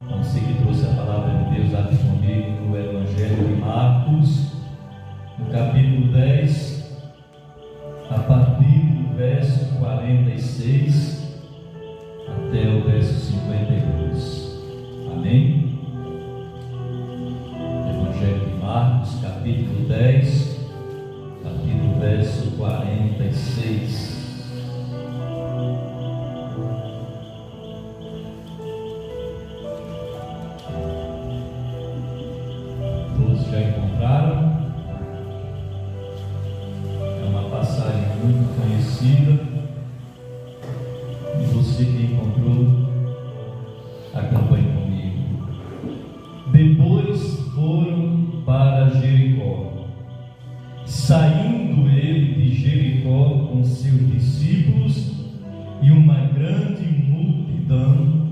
Você que trouxe a palavra de Deus, abre comigo no Evangelho de Marcos, no capítulo 10, a partir do verso 46 até o verso 52. Amém? Evangelho de Marcos, capítulo 10, a partir do verso 46. Já encontraram? É uma passagem muito conhecida, e você que encontrou, acompanhe comigo. Depois foram para Jericó. Saindo ele de Jericó com seus discípulos e uma grande multidão,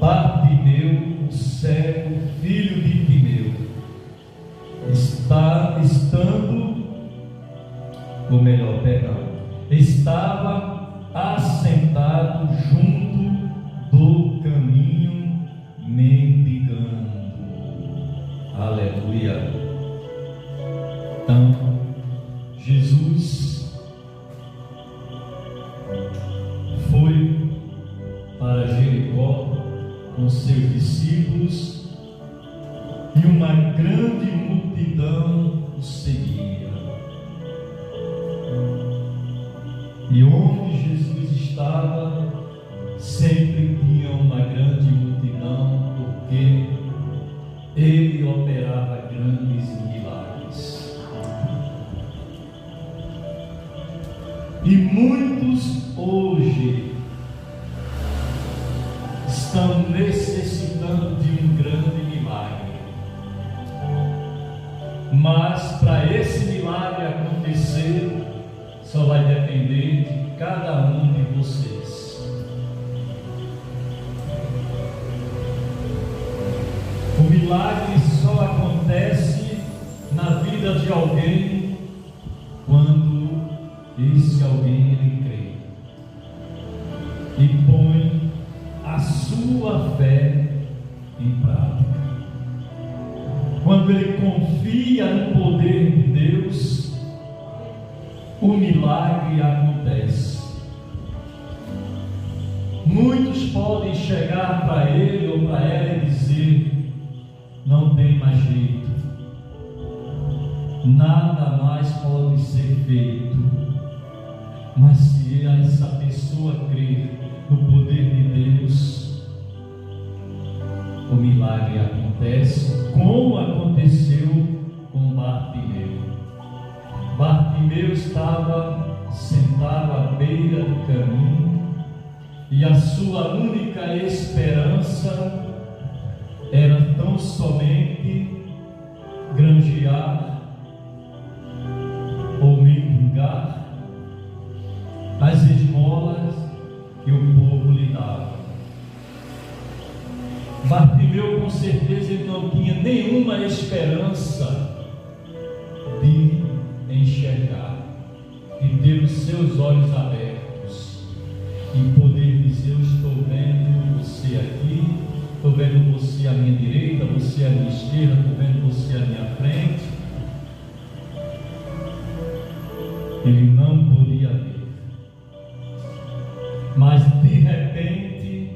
Bartimeu, o cego, filho de Timeu, estava assentado junto do caminho, mendigando. Aleluia. Então, Jesus foi para Jericó com seus discípulos e uma grande multidão o seguia. E onde Jesus estava, sempre tinha uma grande multidão, porque ele operava grandes milagres. E muitos hoje estão necessitando de um grande milagre. Mas para esse milagre acontecer, só vai depender de cada um de vocês. O milagre só acontece na vida de alguém quando esse alguém ele crê e põe a sua fé em prática. Quando ele confia no poder de Deus, o milagre acontece. Muitos podem chegar para ele ou para ela e dizer: não tem mais jeito, nada mais pode ser feito. Mas se essa pessoa crer no poder de Deus, o milagre acontece, como aconteceu com Bartimeu. Bartimeu estava sentado à beira do caminho e a sua única esperança era tão somente granjear ou mendigar as esmolas que o povo lhe dava. Bartimeu, com certeza, ele não tinha nenhuma esperança de enxergar e ter os seus olhos abertos e poder dizer: eu estou vendo você aqui, estou vendo você à minha direita, você à minha esquerda, estou vendo você à minha frente. Ele não podia ver, mas de repente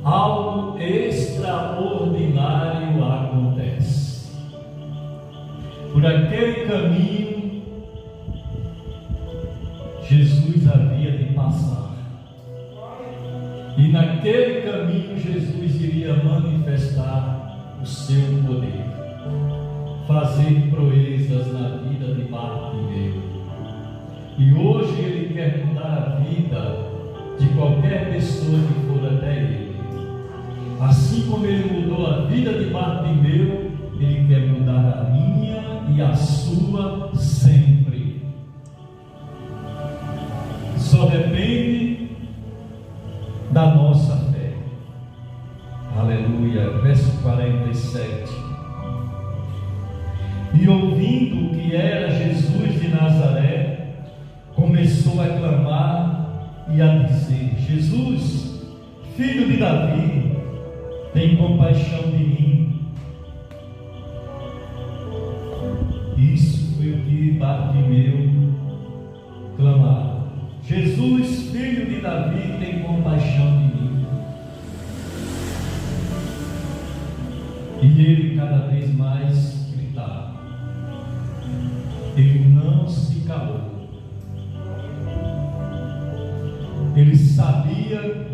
algo extraordinário acontece. Por aquele caminho Jesus havia de passar, e naquele caminho Jesus iria manifestar o seu poder, fazer proezas na vida de Bartimeu. E hoje ele quer mudar a vida de qualquer pessoa que for até ele. Assim como ele mudou a vida de Bartimeu, ele quer mudar a minha e a sua sempre. Só depende da nossa fé. Aleluia. Verso 47. E ouvindo que era Jesus de Nazaré, começou a clamar e a dizer: Jesus, filho de Davi, E ele cada vez mais gritava. Ele não se calou. Ele sabia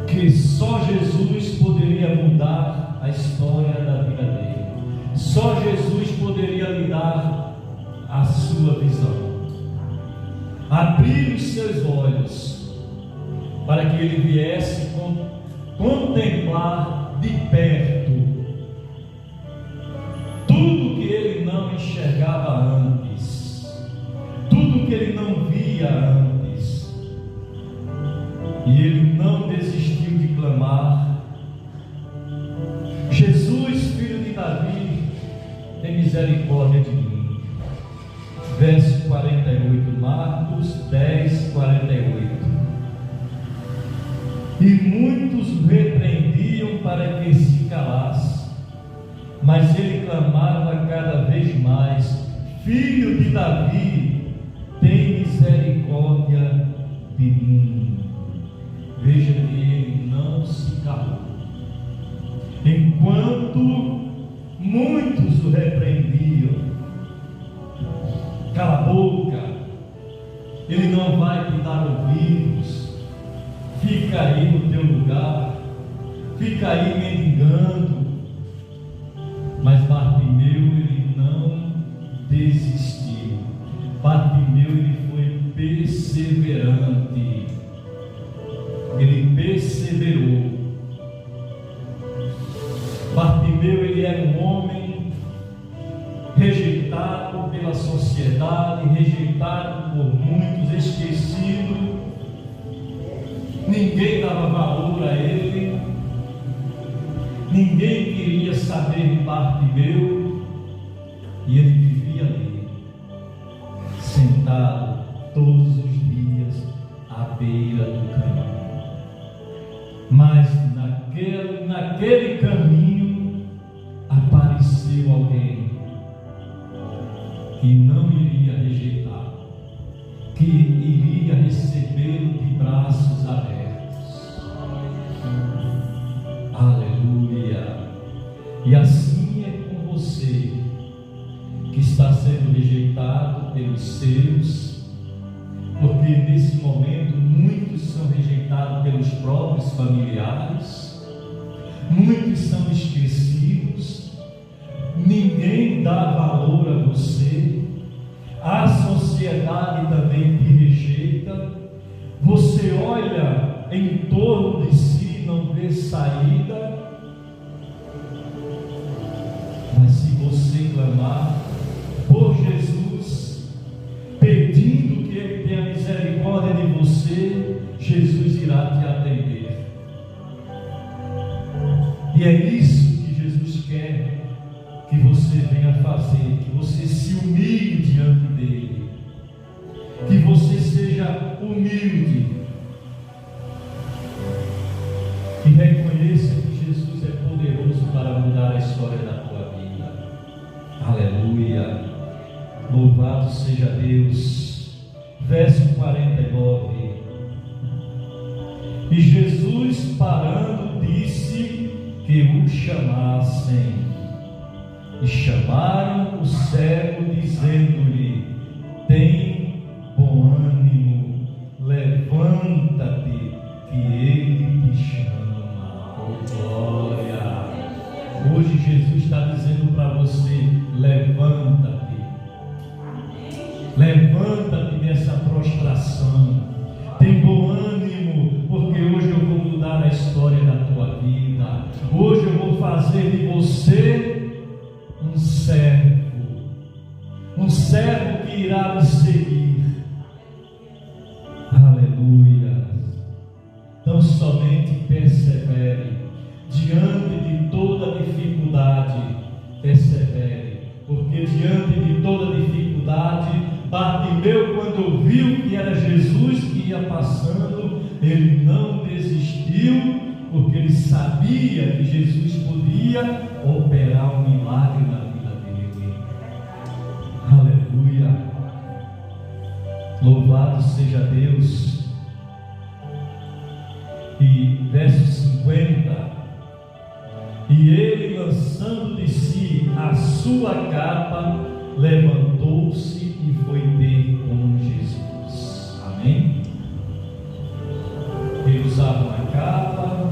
que só Jesus poderia mudar a história da vida dele. Só Jesus poderia lhe dar a sua visão, abrir os seus olhos, para que ele viesse contemplar de perto tudo que ele não enxergava antes, tudo que ele não via antes. E ele não desistiu de clamar: Jesus, filho de Davi, tem misericórdia de mim. Verso 48, Marcos 10, 48. E muitos o repreendiam para que se calasse, mas ele clamava cada vez mais: Filho de Davi, tem misericórdia de mim. Veja que ele não se calou. Enquanto muitos o repreendiam: cala a boca, ele não vai te dar ouvidos, fica aí no teu lugar, fica aí mendigando. Mas Bartimeu, ele não desistiu. Bartimeu, ele foi perseverante. Ele perseverou. Bartimeu, ele era um homem rejeitado pela sociedade, rejeitado por muitos, esquecido. Ninguém dava valor a ele, ninguém queria saber de Bartimeu, e ele vivia ali, sentado todos os dias à beira do caminho. Mas naquele caminho apareceu alguém que não iria rejeitar, que iria recebê-lo de braços abertos. Aleluia! E assim é com você, que está sendo rejeitado pelos seus, porque nesse momento muitos são rejeitados pelos próprios familiares, muitos são esquecidos, ninguém dá valor a você, a sociedade também te rejeita, você olha em torno de si e não vê saída. Mas se você clamar por Jesus, pedindo que Ele tenha misericórdia de você, Jesus irá te atender. E é isso que Jesus quer que você venha fazer, que você se humilhe diante dele, que você seja humilde e reconheça que Jesus é poderoso para mudar a história da tua vida. Aleluia! Louvado seja Deus. Verso 49. E Jesus, parando, disse que o chamassem. E chamaram o cego, dizendo-lhe: tem bom ânimo, levanta-te, que ele te chama. Oh, glória! Hoje Jesus está dizendo para você: levanta-te. Levanta-te dessa prostração. Tem bom ânimo, porque hoje eu vou mudar a história da tua vida. Hoje eu vou fazer de você um servo que irá me seguir. Aleluia! Então somente persevere diante de toda dificuldade. Persevere, porque diante de toda dificuldade, Bartimeu, quando viu que era Jesus que ia passando, ele não desistiu, porque ele sabia que Jesus podia operar um milagre na vida dele. Aleluia! Louvado seja Deus. E verso 50: E ele, lançando de si a sua capa, levantou-se e foi ter com Jesus. Amém? Ele usava uma capa,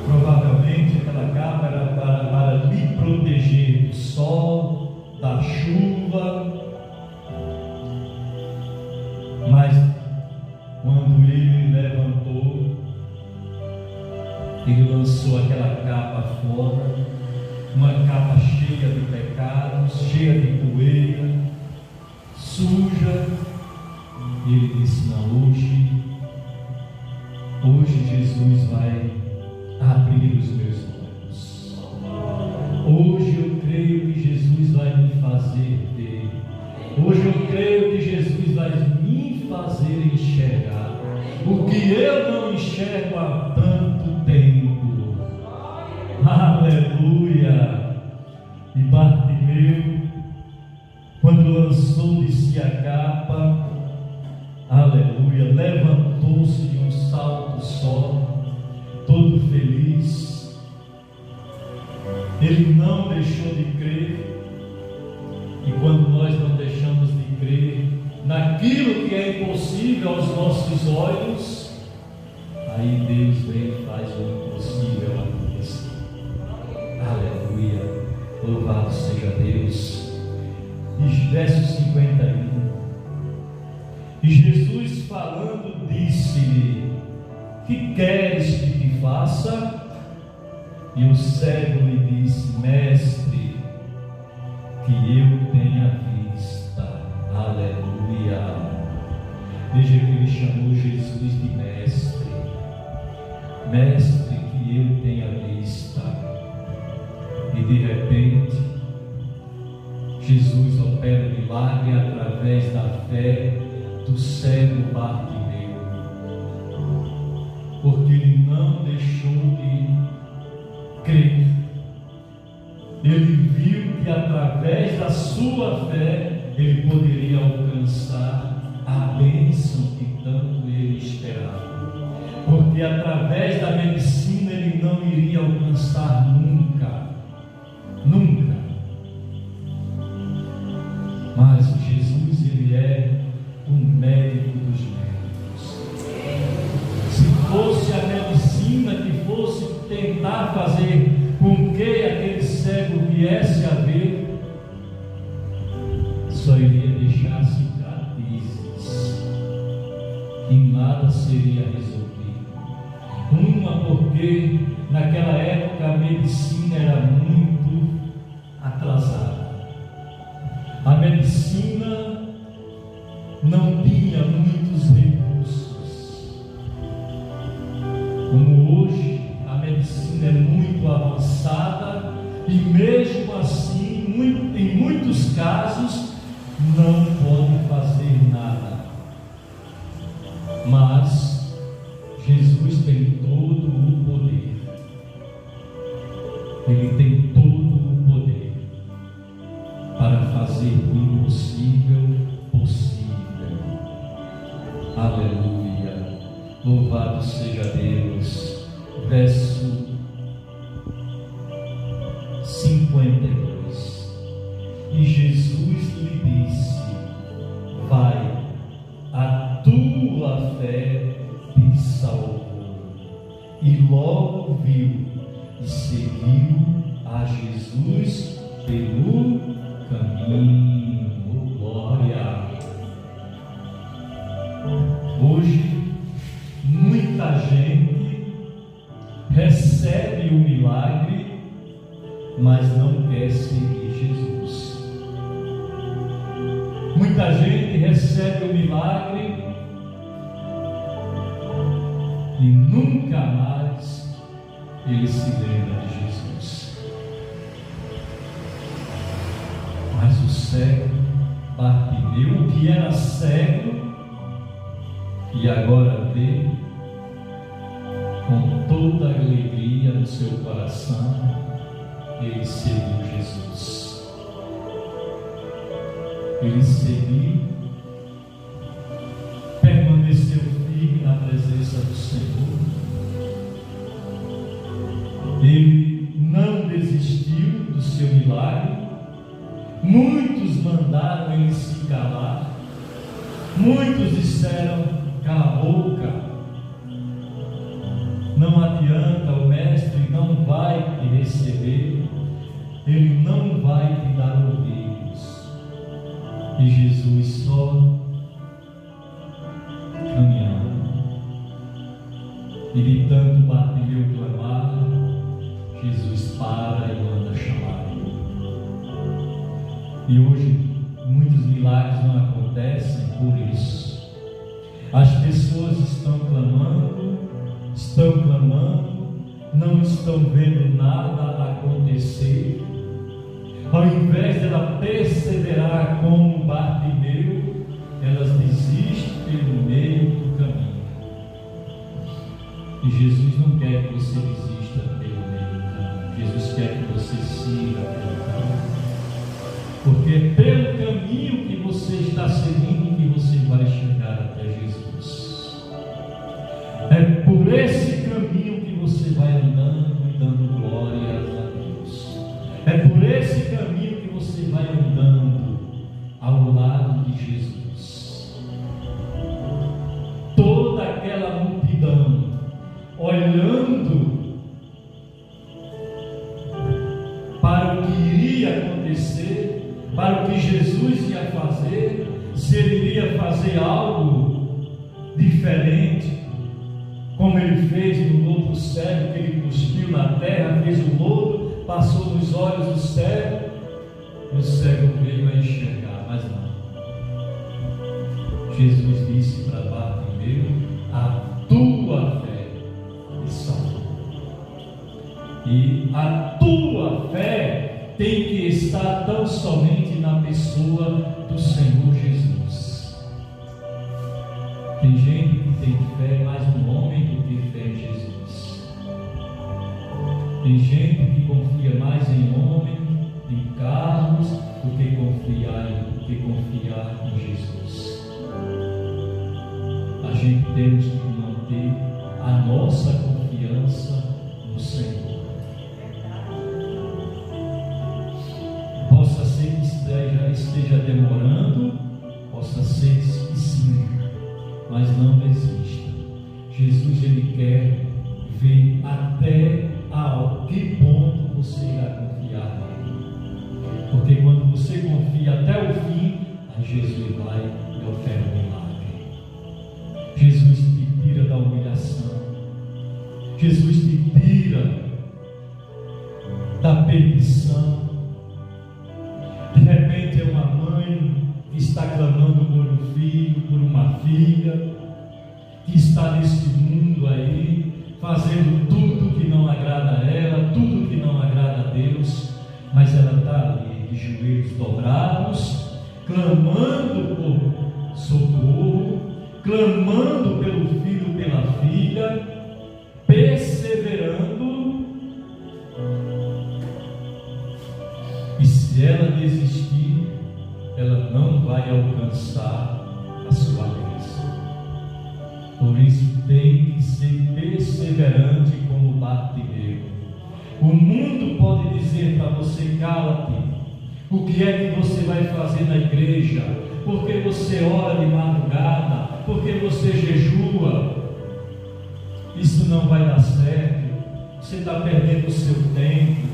provavelmente aquela capa era para lhe proteger do sol, da chuva. Mas quando ele levantou, ele lançou aquela capa fora, uma capa cheia de pecados, cheia de poeira, suja. E ele disse: não, hoje Jesus vai abrir os meus olhos. Hoje eu creio que Jesus vai me fazer ver. Hoje eu creio que Jesus vai me fazer enxergar o que eu não enxergo há tanto tempo. Aleluia! E Bartimeu, quando lançou de si a capa, aleluia, levantou-se de um salto só, todo feliz. Ele não deixou de crer. E quando nós não deixamos de crer naquilo que é impossível aos nossos olhos, aí Deus vem e faz o impossível acontecer. Aleluia, louvado seja Deus. E verso 51: e Jesus falando disse-lhe: que queres que te faça? E o cego lhe disse: mestre, que eu tenha vista. Aleluia. Veja que ele chamou Jesus de mestre. Mestre, que eu tenha vista. E de repente Jesus opera o milagre através da fé do cego Bartimeu, porque ele não deixou de crer. Ele viu que através da sua fé ele poderia alcançar a bênção que tanto ele esperava, porque através da medicina ele não iria alcançar nunca. Mas Jesus, ele é o médico dos médicos. Se fosse a medicina que fosse tentar fazer com que aquele cego viesse a ver, só iria deixar cicatrizes e nada seria resolvido. Porque naquela época a medicina era muito atrasada. A medicina não tinha muitos recursos. Como hoje, a medicina é muito avançada e mesmo assim, em muitos casos, não pode fazer nada. Mas Jesus tem todo o poder. Ele tem todo o poder para fazer o impossível possível. Aleluia. Louvado seja Deus. Verso 52. E Jesus lhe disse: vai, a tua fé te salvou. E logo viu e seguiu a Jesus pelo caminho. Glória. Hoje muita gente recebe o milagre, mas não quer seguir Jesus. Muita gente recebe o milagre e nunca mais ele se lembra de Jesus. Mas o cego Bartimeu, que era cego e agora vê, com toda a alegria no seu coração, ele seguiu Jesus. Ele seguiu, permaneceu firme na presença do Senhor. Ele não desistiu do seu milagre, muitos mandaram ele se calar, muitos disseram: cala a boca, não adianta, o mestre não vai te receber, ele não vai te dar ouvidos. E Jesus só caminhando, e de tanto Bartimeu clamar, Jesus para e manda chamar. E hoje muitos milagres não acontecem por isso. As pessoas estão clamando, não estão vendo nada acontecer. Ao invés de ela perseverar como Bartimeu, elas desistem pelo meio do caminho. E Jesus não quer que você desista pelo meio do caminho. Jesus quer que você siga pelo caminho. Porque é pelo caminho que você está seguindo que você vai chegar até Jesus. É por esse caminho que você vai andando e dando glórias a Deus. É por esse caminho que você vai andando ao lado de Jesus. Toda aquela multidão olhando para o que iria acontecer, para o que Jesus ia fazer, se ele iria fazer algo diferente, como ele fez no lodo cego, que ele cuspiu na terra, fez o lodo, passou nos olhos do cego, e o cego veio a enxergar, mas não. Jesus disse para Bartimeu: a tua fé te salvou. E a tua fé tem que estar tão somente na pessoa do Senhor Jesus. Tem gente que tem fé mais no homem do que fé em Jesus. Tem gente que confia mais em homem, em carros, do que confiar em Jesus. A gente temos que manter a nossa confiança no Senhor. Possa ser que esteja demorando, possa ser que sim, mas não desista. Jesus, ele quer ver até a que ponto você irá confiar nele. Porque quando você confia até o fim, aí Jesus vai e opera o milagre. Jesus te tira da humilhação. Jesus te tira da perdição. De repente é uma mãe que está clamando por um filho, por uma filha, que está neste mundo aí, fazendo tudo que não agrada a ela, tudo que não agrada a Deus, mas ela está ali de joelhos dobrados, clamando por socorro, clamando pelo filho, pela filha, perseverando. E se ela desistir, ela não vai alcançar a sua bênção. Por isso tem que ser perseverante como Bartimeu. O mundo pode dizer para você: cala-te, o que é que você vai fazer na igreja? Porque você ora de madrugada, porque você jejua, isso não vai dar certo, você está perdendo o seu tempo.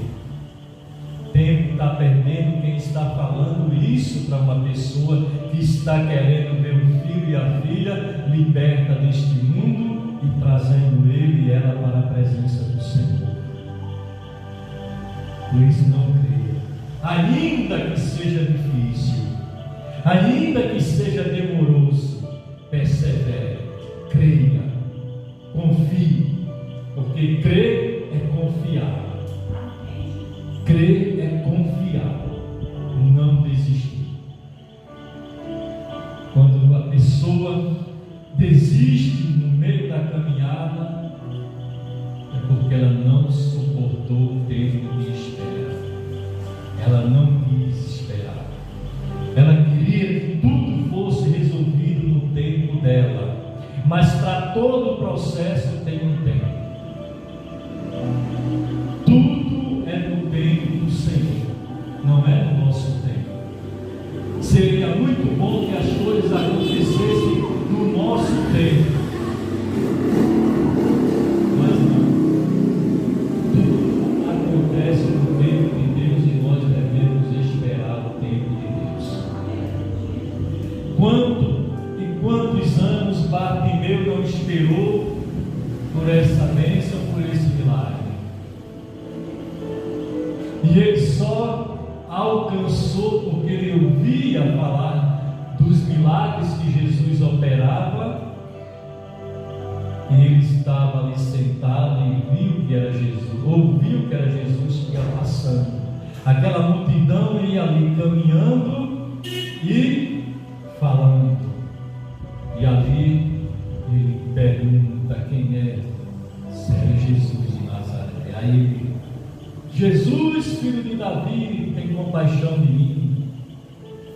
Tempo está perdendo quem está falando isso para uma pessoa que está querendo ver o filho e a filha liberta deste mundo e trazendo ele e ela para a presença do Senhor. Por isso não creia, ainda que seja difícil, ainda que seja demoroso, persevere, creia, confie, porque crer é confiar. Crer é confiar, não desistir. Quando a pessoa desiste no meio da caminhada, é porque ela não suportou o tempo de espera. Ela não quis esperar. Ela queria que tudo fosse resolvido no tempo dela. Mas para todo o processo tem um tempo. Tudo é no tempo E ele só alcançou porque ele ouvia falar dos milagres que Jesus operava, e ele estava ali sentado e viu que era Jesus, ouviu que era Jesus que ia passando. Aquela multidão ia ali caminhando e falando, e ali ele pergunta quem é. Era Jesus de Nazaré. Aí ele: Jesus, filho de Davi, tem compaixão de mim.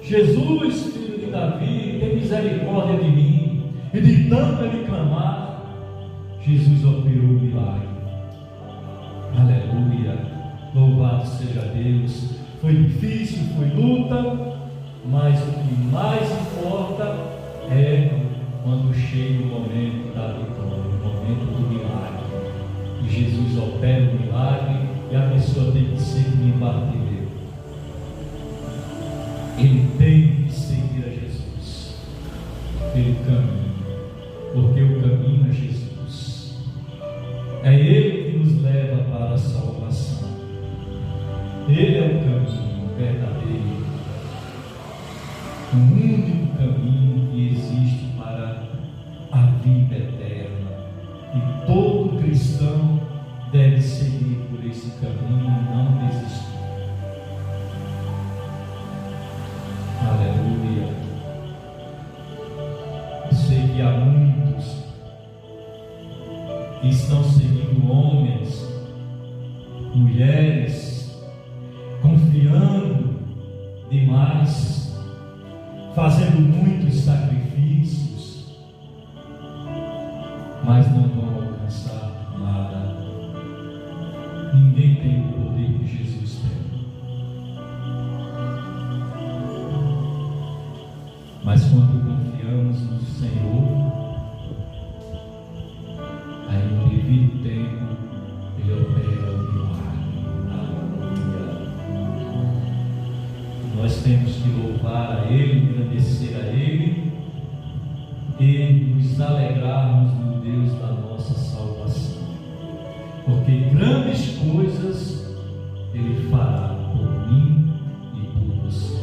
Jesus, filho de Davi, tem misericórdia de mim. E de tanto ele clamar, Jesus operou o milagre. Aleluia, louvado seja Deus. Foi difícil, foi luta, mas o que mais importa é quando chega o momento da vitória, o momento do milagre. E Jesus opera o milagre e a pessoa tem que seguir bater. Ele tem que seguir a Jesus pelo caminho, porque o caminho é Jesus. É Ele que nos leva para a salvação. Ele é o caminho verdadeiro, o único caminho que existe para a vida eterna. E todo cristão deve seguir por esse caminho e não desistir. Aleluia. Eu sei que há muitos que estão seguindo homens, mulheres, confiando demais, fazendo muitos sacrifícios, mas não vão alcançar nada. Ninguém tem o poder que Jesus tem. Mas quando confiamos no Senhor, aí no devido tempo Ele opera o milagre. Aleluia. Nós temos que louvar a Ele, agradecer a Ele e nos alegrarmos no Deus da nossa salvação, porque grandes coisas Ele fará por mim e por você.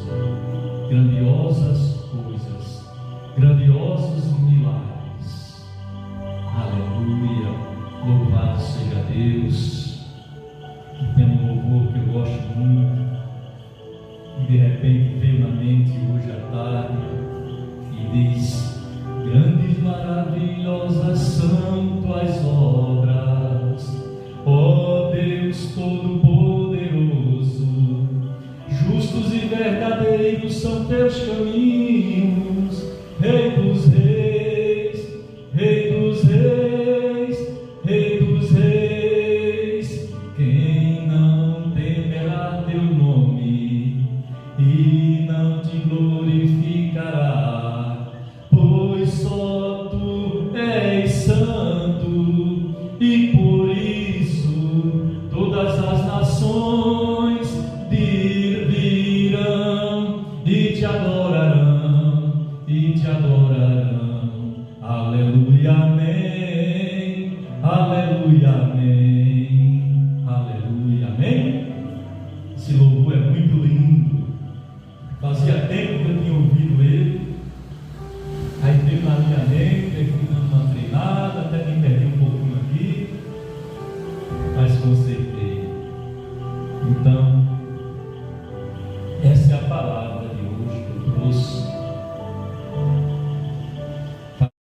Grandiosas coisas, grandiosos milagres. Aleluia, louvado seja Deus. E tem um louvor que eu gosto muito e de repente veio na mente hoje à tarde e diz: grandes, maravilhosas são tuas obras, ó Deus Todo-Poderoso. Justos e verdadeiros são teus caminhos,